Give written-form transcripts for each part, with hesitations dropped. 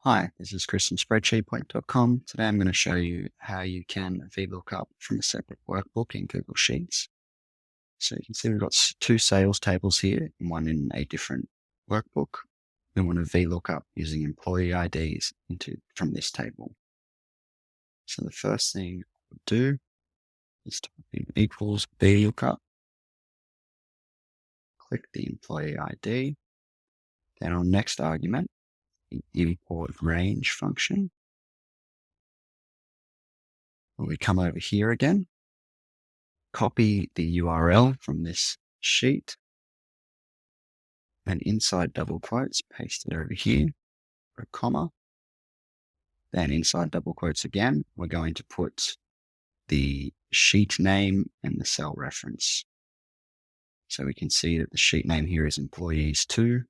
Hi, this is Chris from Spreadsheet.com. Today I'm going to show you how you can VLOOKUP from a separate workbook in Google Sheets. So you can see we've got two sales tables here, and one in a different workbook. We want to VLOOKUP using employee IDs from this table. So the first thing we'll do is type in equals VLOOKUP. Click the employee ID. Then on next argument, the import range function. We come over here again, copy the URL from this sheet, and inside double quotes, paste it over here, put a comma. Then inside double quotes again, we're going to put the sheet name and the cell reference. So we can see that the sheet name here is employees 2,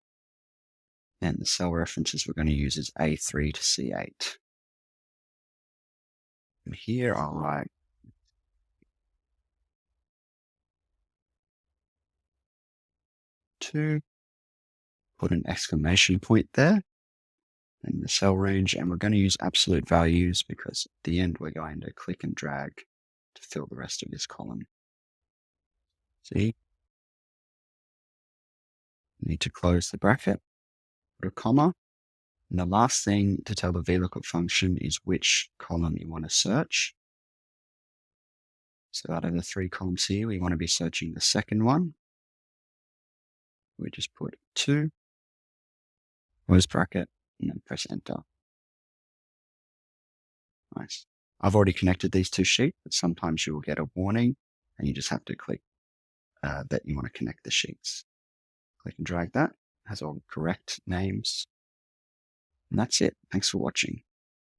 and the cell references we're going to use is A3 to C8. And here I'll write 2, put an exclamation point there, and the cell range, and we're going to use absolute values because at the end we're going to click and drag to fill the rest of this column. See? You need to close the bracket, put a comma, and the last thing to tell the VLOOKUP function is which column you want to search. So out of the 3 columns here, we want to be searching the second one. We just put 2, close bracket, and then press enter. Nice. I've already connected these 2 sheets, but sometimes you will get a warning and you just have to click that you want to connect the sheets. Click and drag that. It has all the correct names. And that's it. Thanks for watching.